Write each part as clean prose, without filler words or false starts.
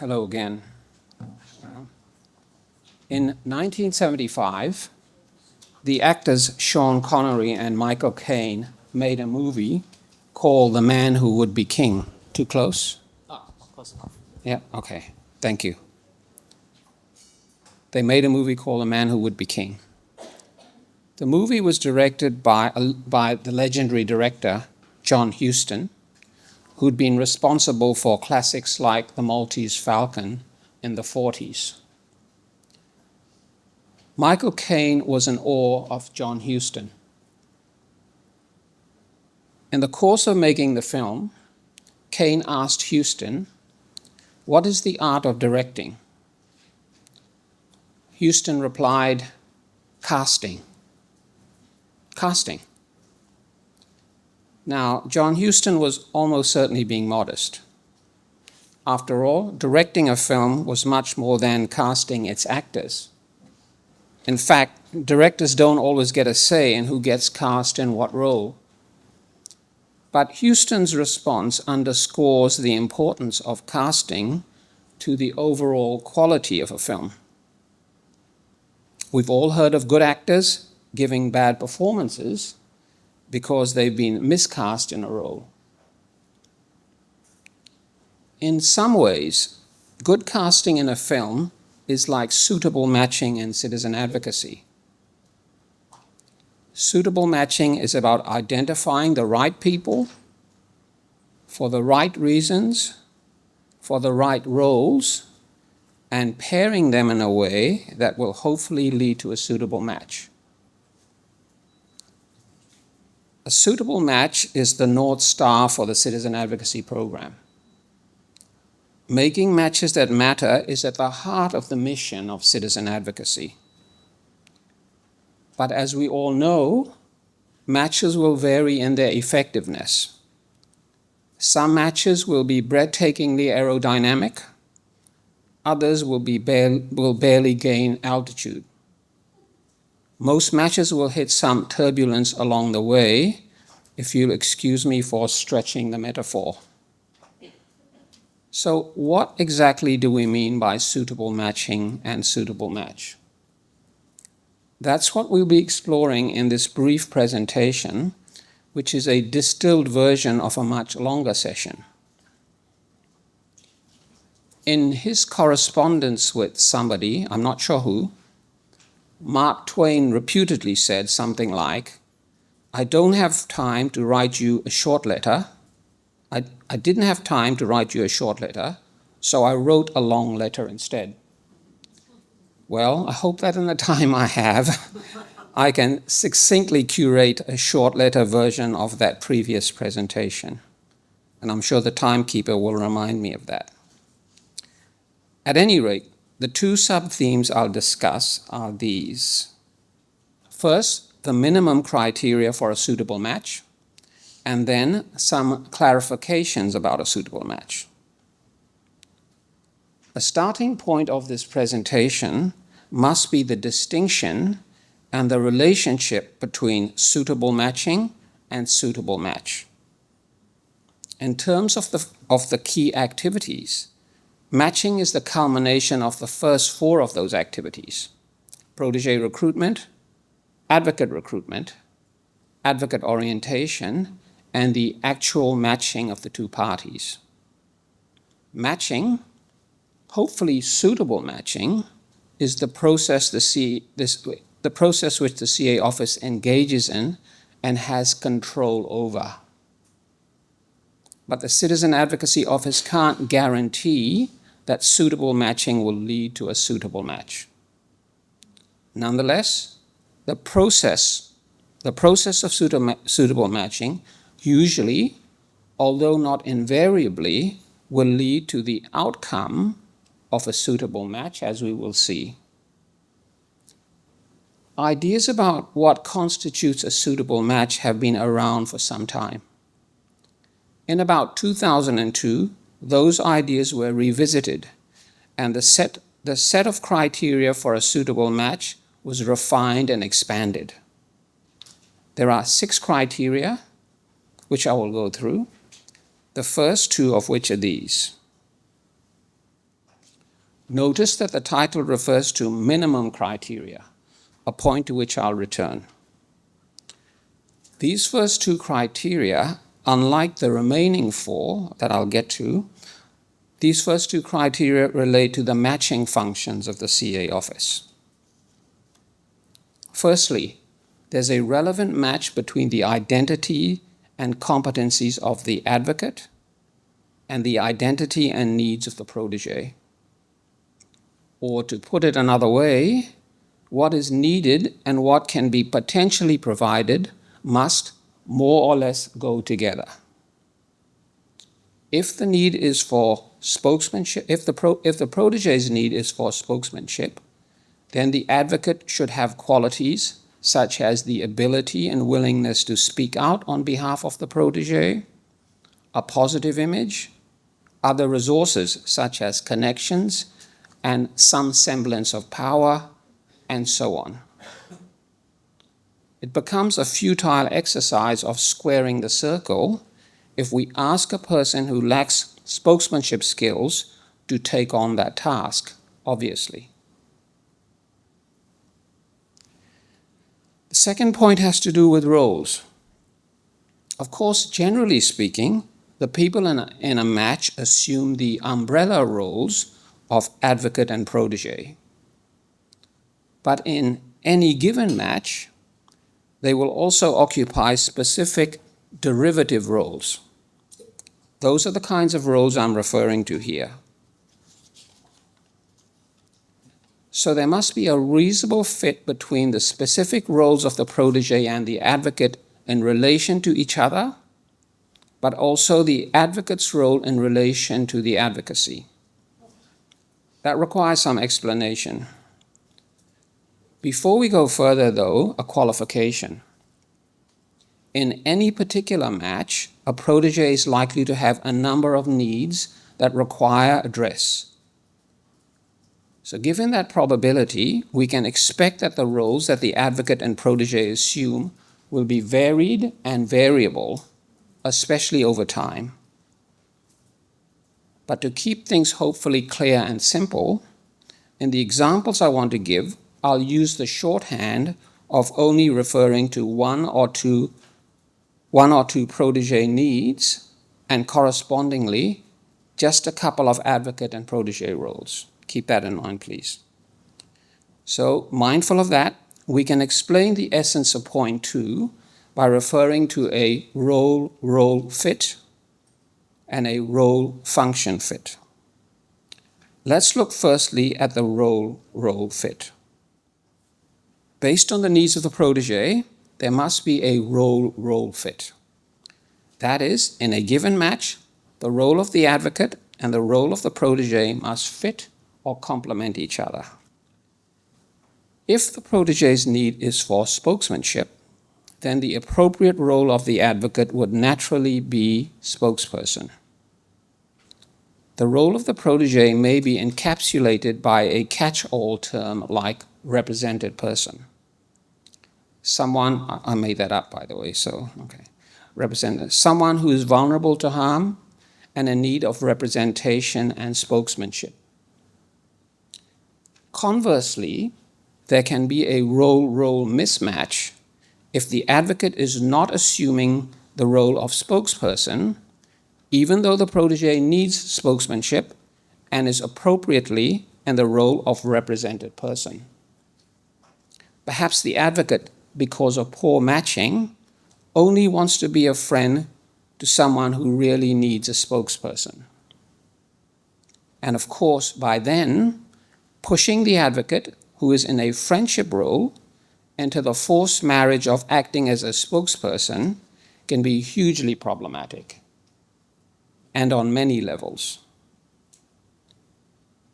Hello again. In 1975, the actors Sean Connery and Michael Caine made a movie called The Man Who Would Be King. Too close? Close enough. Yeah, okay. Thank you. They made a movie called The Man Who Would Be King. The movie was directed by the legendary director John Huston, who'd been responsible for classics like The Maltese Falcon in the 40s. Michael Caine was in awe of John Huston. In the course of making the film, Caine asked Huston, "What is the art of directing?" Huston replied, "Casting." Casting. Now, John Huston was almost certainly being modest. After all, directing a film was much more than casting its actors. In fact, directors don't always get a say in who gets cast in what role. But Huston's response underscores the importance of casting to the overall quality of a film. We've all heard of good actors giving bad performances because they've been miscast in a role. In some ways, good casting in a film is like suitable matching in citizen advocacy. Suitable matching is about identifying the right people for the right reasons, for the right roles, and pairing them in a way that will hopefully lead to a suitable match. A suitable match is the North Star for the Citizen Advocacy Program. Making matches that matter is at the heart of the mission of citizen advocacy. But as we all know, matches will vary in their effectiveness. Some matches will be breathtakingly aerodynamic, others will barely gain altitude. Most matches will hit some turbulence along the way, if you'll excuse me for stretching the metaphor. So what exactly do we mean by suitable matching and suitable match? That's what we'll be exploring in this brief presentation, which is a distilled version of a much longer session. In his correspondence with somebody, I'm not sure who, Mark Twain reputedly said something like, "I don't have time to write you a short letter. I didn't have time to write you a short letter, so I wrote a long letter instead." Well, I hope that in the time I have, I can succinctly curate a short letter version of that previous presentation. And I'm sure the timekeeper will remind me of that. At any rate, the two sub-themes I'll discuss are these. First, the minimum criteria for a suitable match, and then some clarifications about a suitable match. A starting point of this presentation must be the distinction and the relationship between suitable matching and suitable match. In terms of the key activities, matching is the culmination of the first four of those activities: protege recruitment, advocate orientation, and the actual matching of the two parties. Matching, hopefully suitable matching, is the process which the CA office engages in and has control over. But the Citizen Advocacy Office can't guarantee that suitable matching will lead to a suitable match. Nonetheless, the process of suitable matching usually, although not invariably, will lead to the outcome of a suitable match, as we will see. Ideas about what constitutes a suitable match have been around for some time. In about 2002, those ideas were revisited, and the set of criteria for a suitable match was refined and expanded. There are 6 criteria, which I will go through, the first 2 of which are these. Notice that the title refers to minimum criteria, a point to which I'll return. These first two criteria, unlike the remaining four that I'll get to, these first two criteria relate to the matching functions of the CA office. Firstly, there's a relevant match between the identity and competencies of the advocate and the identity and needs of the protege. Or to put it another way, what is needed and what can be potentially provided must more or less go together. If the need is for spokesmanship, if the protege's need is for spokesmanship, then the advocate should have qualities such as the ability and willingness to speak out on behalf of the protege, a positive image, other resources such as connections and some semblance of power, and so on. It becomes a futile exercise of squaring the circle if we ask a person who lacks spokesmanship skills to take on that task, obviously. The second point has to do with roles. Of course, generally speaking, the people in a match assume the umbrella roles of advocate and protege. But in any given match, they will also occupy specific derivative roles. Those are the kinds of roles I'm referring to here. So there must be a reasonable fit between the specific roles of the protege and the advocate in relation to each other, but also the advocate's role in relation to the advocacy. That requires some explanation. Before we go further, though, a qualification. In any particular match, a protege is likely to have a number of needs that require address. So given that probability, we can expect that the roles that the advocate and protege assume will be varied and variable, especially over time. But to keep things hopefully clear and simple, in the examples I want to give, I'll use the shorthand of only referring to one or two protege needs, and correspondingly, just a couple of advocate and protege roles. Keep that in mind, please. So, mindful of that, we can explain the essence of point 2 by referring to a role-role fit and a role-function fit. Let's look firstly at the role-role fit. Based on the needs of the protege, there must be a role-role fit. That is, in a given match, the role of the advocate and the role of the protege must fit or complement each other. If the protege's need is for spokesmanship, then the appropriate role of the advocate would naturally be spokesperson. The role of the protege may be encapsulated by a catch-all term like represented person. Someone, I made that up by the way, so, okay. Represented, someone who is vulnerable to harm and in need of representation and spokesmanship. Conversely, there can be a role-role mismatch if the advocate is not assuming the role of spokesperson, even though the protege needs spokesmanship and is appropriately in the role of represented person. Perhaps the advocate, because of poor matching, only wants to be a friend to someone who really needs a spokesperson. And of course, by then, pushing the advocate, who is in a friendship role, into the forced marriage of acting as a spokesperson can be hugely problematic, and on many levels.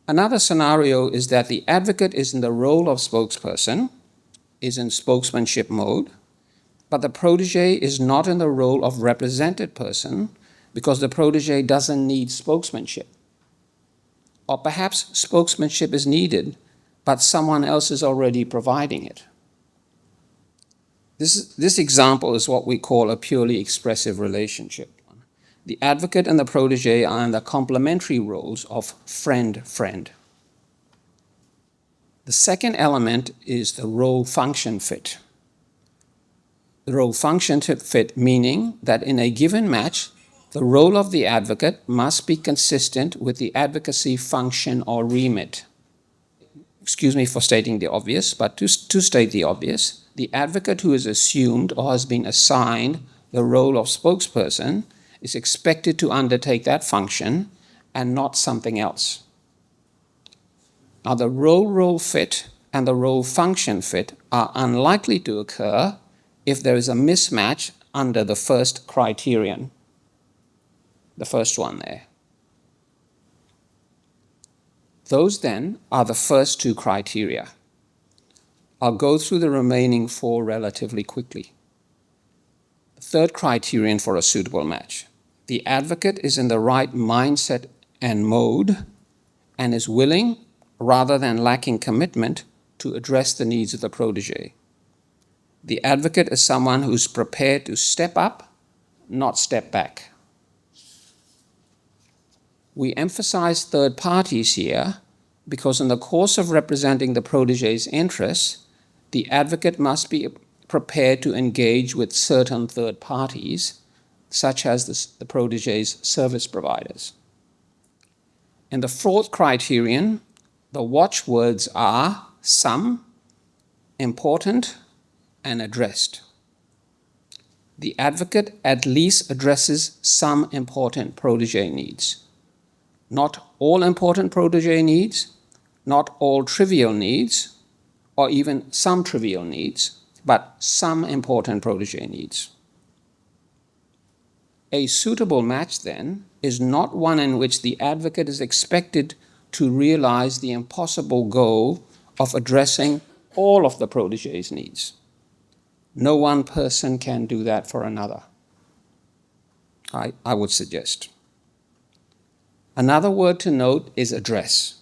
Another scenario is that the advocate is in the role of spokesperson, is in spokesmanship mode, but the protege is not in the role of represented person because the protege doesn't need spokesmanship. Or perhaps spokesmanship is needed, but someone else is already providing it. This example is what we call a purely expressive relationship. The advocate and the protege are in the complementary roles of friend-friend. The second element is the role-function fit. The role-function fit meaning that in a given match, the role of the advocate must be consistent with the advocacy function or remit. Excuse me for stating the obvious, but to state the obvious, the advocate who is assumed or has been assigned the role of spokesperson is expected to undertake that function and not something else. Now, the role fit and the role-function fit are unlikely to occur if there is a mismatch under the first criterion, the first one there. Those then are the first two criteria. I'll go through the remaining four relatively quickly. The third criterion for a suitable match. The advocate is in the right mindset and mode and is willing, rather than lacking commitment, to address the needs of the protege. The advocate is someone who's prepared to step up, not step back. We emphasize third parties here because in the course of representing the protege's interests, the advocate must be prepared to engage with certain third parties, such as the protege's service providers. And the fourth criterion, the watchwords are some, important, and addressed. The advocate at least addresses some important protege needs. Not all important protege needs, not all trivial needs, or even some trivial needs, but some important protege needs. A suitable match, then, is not one in which the advocate is expected to realize the impossible goal of addressing all of the protege's needs. No one person can do that for another, I would suggest. Another word to note is address.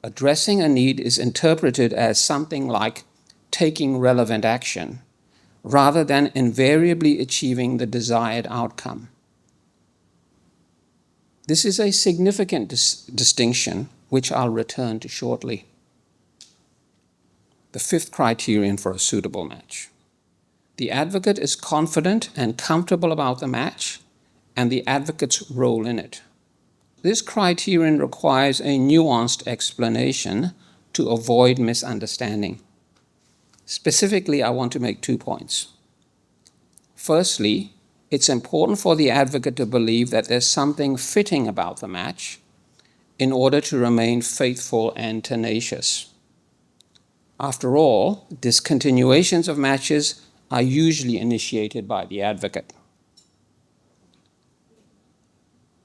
Addressing a need is interpreted as something like taking relevant action, rather than invariably achieving the desired outcome. This is a significant distinction, which I'll return to shortly. The fifth criterion for a suitable match. The advocate is confident and comfortable about the match and the advocate's role in it. This criterion requires a nuanced explanation to avoid misunderstanding. Specifically, I want to make 2 points. Firstly, it's important for the advocate to believe that there's something fitting about the match in order to remain faithful and tenacious. After all, discontinuations of matches are usually initiated by the advocate.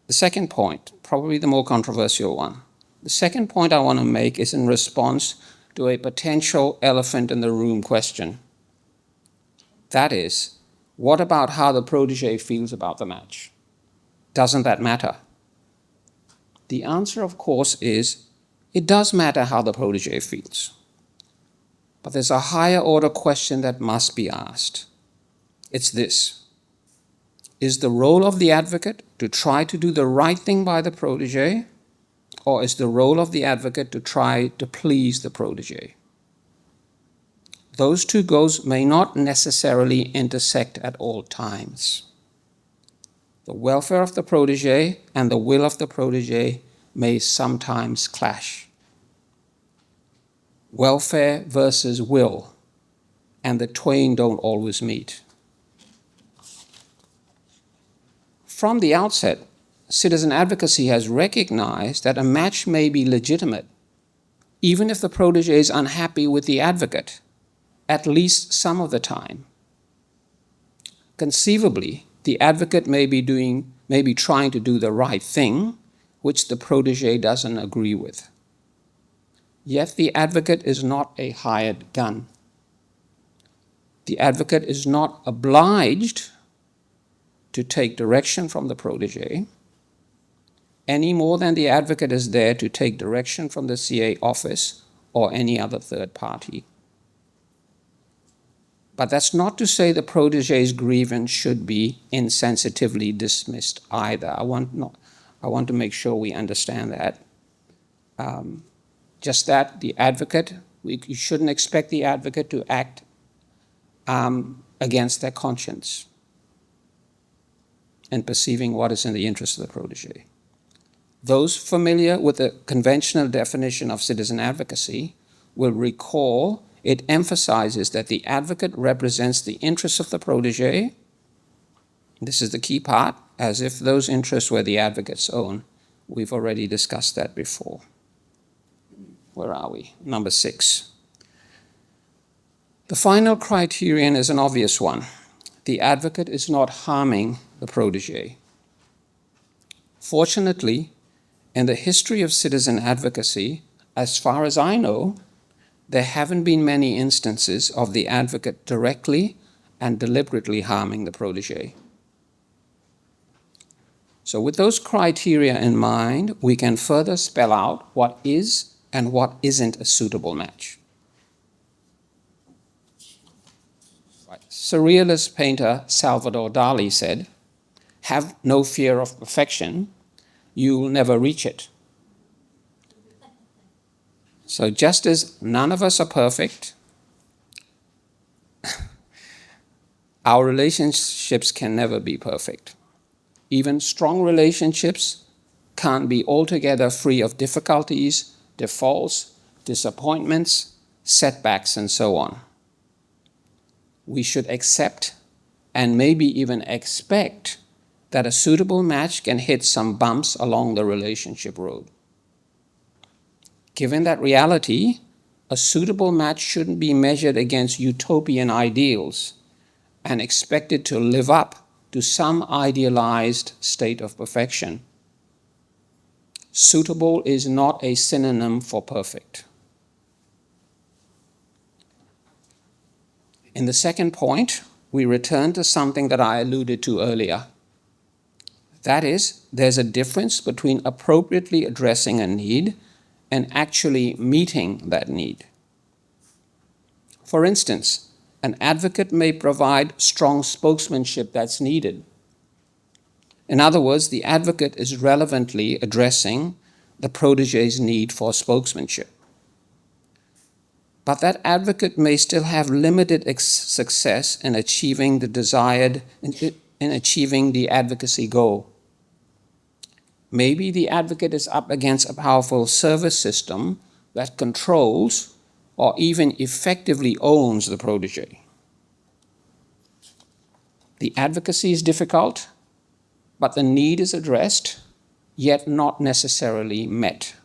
The second point, probably the more controversial one. The second point I want to make is in response to a potential elephant in the room question. That is, what about how the protege feels about the match? Doesn't that matter? The answer, of course, is it does matter how the protege feels. But there's a higher order question that must be asked. It's this. Is the role of the advocate to try to do the right thing by the protege, or is the role of the advocate to try to please the protege? Those two goals may not necessarily intersect at all times. The welfare of the protege and the will of the protege may sometimes clash. Welfare versus will, and the twain don't always meet. From the outset, citizen advocacy has recognized that a match may be legitimate, even if the protege is unhappy with the advocate, at least some of the time. Conceivably, the advocate may be trying to do the right thing, which the protege doesn't agree with. Yet the advocate is not a hired gun. The advocate is not obliged to take direction from the protege, any more than the advocate is there to take direction from the CA office or any other third party. But that's not to say the protege's grievance should be insensitively dismissed either. I want to make sure we understand that. just that the advocate, you shouldn't expect the advocate to act against their conscience and perceiving what is in the interest of the protege. Those familiar with the conventional definition of citizen advocacy will recall it emphasizes that the advocate represents the interests of the protege. This is the key part, as if those interests were the advocate's own. We've already discussed that before. Where are we? Number 6. The final criterion is an obvious one. The advocate is not harming the protege. Fortunately, in the history of citizen advocacy, as far as I know, there haven't been many instances of the advocate directly and deliberately harming the protege. So with those criteria in mind, we can further spell out what is and what isn't a suitable match. Right. Surrealist painter Salvador Dali said, "Have no fear of perfection, you'll never reach it." So just as none of us are perfect, our relationships can never be perfect. Even strong relationships can't be altogether free of difficulties, defaults, disappointments, setbacks, and so on. We should accept and maybe even expect that a suitable match can hit some bumps along the relationship road. Given that reality, a suitable match shouldn't be measured against utopian ideals and expected to live up to some idealized state of perfection. Suitable is not a synonym for perfect. In the second point, we return to something that I alluded to earlier. That is, there's a difference between appropriately addressing a need and actually meeting that need. For instance, an advocate may provide strong spokesmanship that's needed. In other words, the advocate is relevantly addressing the protege's need for spokesmanship. But that advocate may still have limited success in achieving the desired, in achieving the advocacy goal. Maybe the advocate is up against a powerful service system that controls or even effectively owns the protege. The advocacy is difficult, but the need is addressed, yet not necessarily met.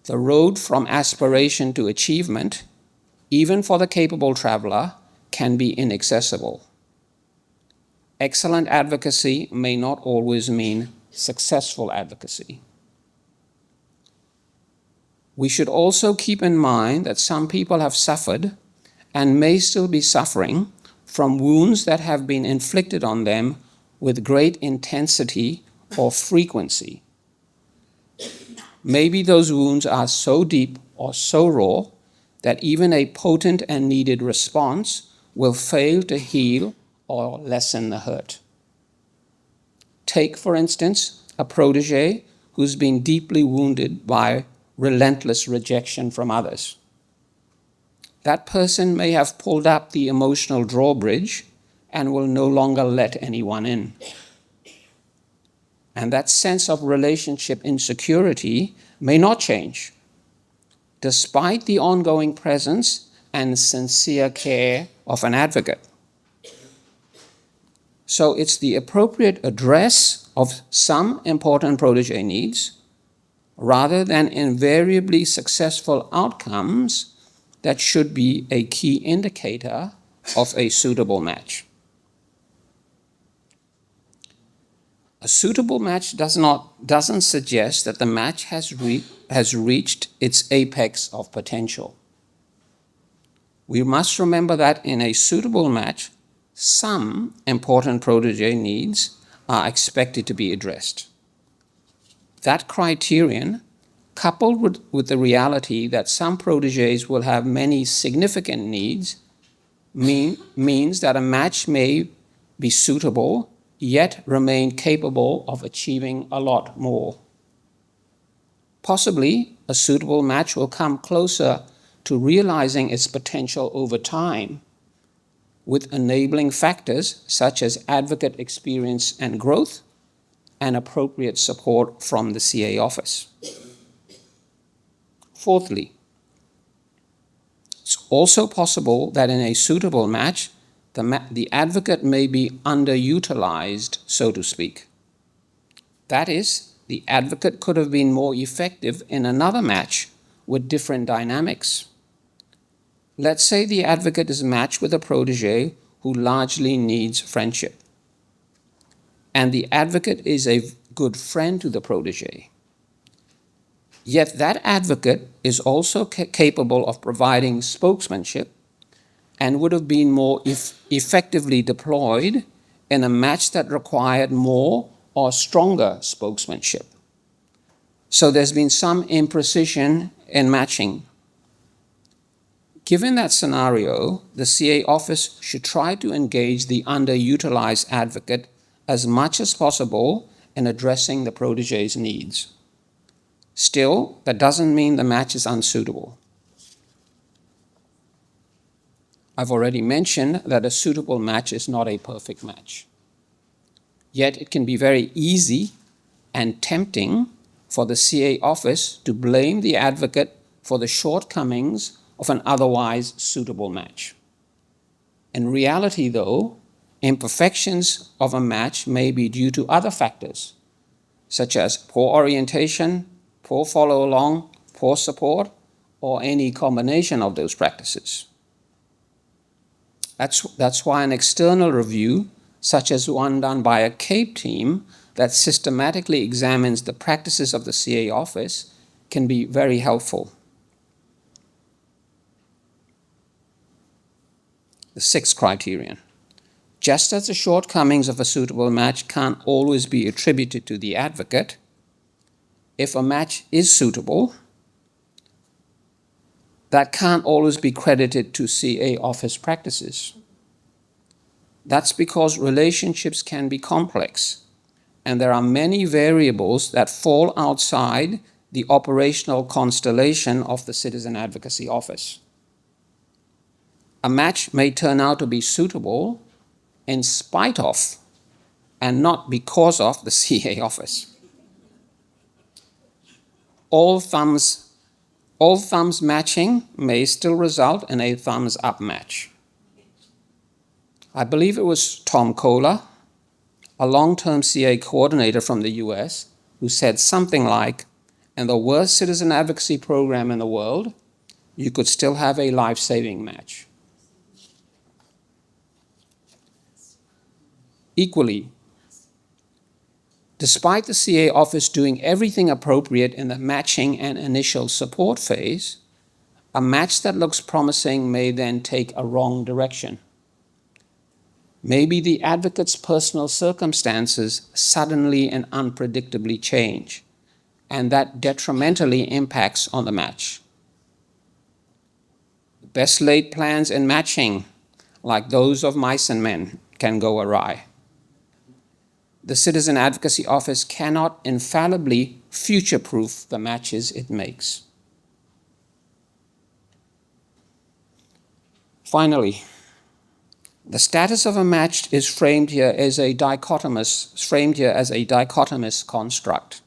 The road from aspiration to achievement, even for the capable traveler, can be inaccessible. Excellent advocacy may not always mean successful advocacy. We should also keep in mind that some people have suffered and may still be suffering from wounds that have been inflicted on them with great intensity or frequency. Maybe those wounds are so deep or so raw that even a potent and needed response will fail to heal or lessen the hurt. Take, for instance, a protege who's been deeply wounded by relentless rejection from others. That person may have pulled up the emotional drawbridge and will no longer let anyone in. And that sense of relationship insecurity may not change, despite the ongoing presence and sincere care of an advocate. So it's the appropriate address of some important protege needs, rather than invariably successful outcomes, that should be a key indicator of a suitable match. A suitable match doesn't suggest that the match has reached its apex of potential. We must remember that in a suitable match, some important protege needs are expected to be addressed. That criterion, coupled with the reality that some proteges will have many significant needs, means that a match may be suitable, yet remain capable of achieving a lot more. Possibly a suitable match will come closer to realizing its potential over time, with enabling factors such as advocate experience and growth and appropriate support from the CA office. Fourthly, it's also possible that in a suitable match, the advocate may be underutilized, so to speak. That is, the advocate could have been more effective in another match with different dynamics. Let's say the advocate is matched with a protege who largely needs friendship, and the advocate is a good friend to the protege. Yet that advocate is also capable of providing spokesmanship and would have been more effectively deployed in a match that required more or stronger spokesmanship. So there's been some imprecision in matching. Given that scenario, the CA office should try to engage the underutilized advocate as much as possible in addressing the protege's needs. Still, that doesn't mean the match is unsuitable. I've already mentioned that a suitable match is not a perfect match. Yet it can be very easy and tempting for the CA office to blame the advocate for the shortcomings of an otherwise suitable match. In reality, though, imperfections of a match may be due to other factors, such as poor orientation, poor follow-along, poor support, or any combination of those practices. That's why an external review, such as one done by a CAPE team that systematically examines the practices of the CA office, can be very helpful. The sixth criterion. Just as the shortcomings of a suitable match can't always be attributed to the advocate, if a match is suitable, that can't always be credited to CA office practices. That's because relationships can be complex, and there are many variables that fall outside the operational constellation of the Citizen Advocacy Office. A match may turn out to be suitable in spite of and not because of the CA office. All thumbs matching may still result in a thumbs up match. I believe it was Tom Kohler, a long-term CA coordinator from the US, who said something like, in the worst citizen advocacy program in the world, you could still have a life-saving match. Equally, despite the CA office doing everything appropriate in the matching and initial support phase, a match that looks promising may then take a wrong direction. Maybe the advocate's personal circumstances suddenly and unpredictably change, and that detrimentally impacts on the match. Best laid plans in matching, like those of mice and men, can go awry. The Citizen Advocacy Office cannot infallibly future-proof the matches it makes. Finally, the status of a match is framed here as a dichotomous construct.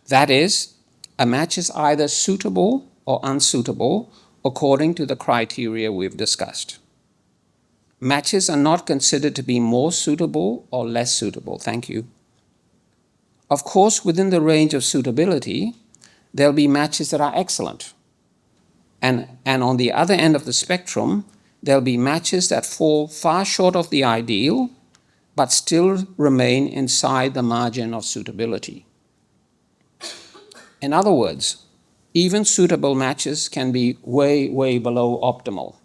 That is, a match is either suitable or unsuitable according to the criteria we've discussed. Matches are not considered to be more suitable or less suitable. Thank you. Of course, within the range of suitability, there'll be matches that are excellent. And on the other end of the spectrum, there'll be matches that fall far short of the ideal, but still remain inside the margin of suitability. In other words, even suitable matches can be way, way below optimal.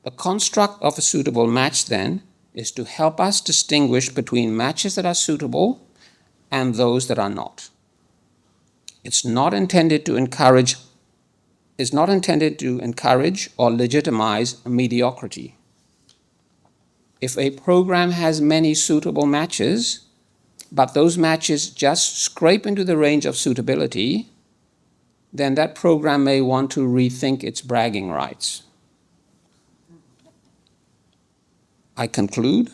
The construct of a suitable match, then, is to help us distinguish between matches that are suitable and those that are not. It's not intended to encourage or legitimize mediocrity. If a program has many suitable matches, but those matches just scrape into the range of suitability, then that program may want to rethink its bragging rights. I conclude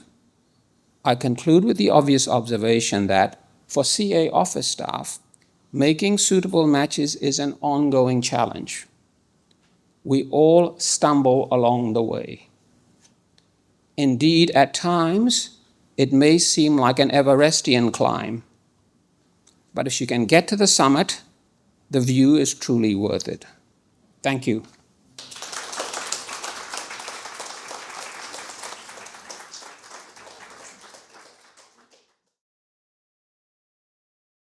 with the obvious observation that for CA office staff, making suitable matches is an ongoing challenge. We all stumble along the way. Indeed, at times, it may seem like an Everestian climb, but if you can get to the summit, the view is truly worth it. Thank you.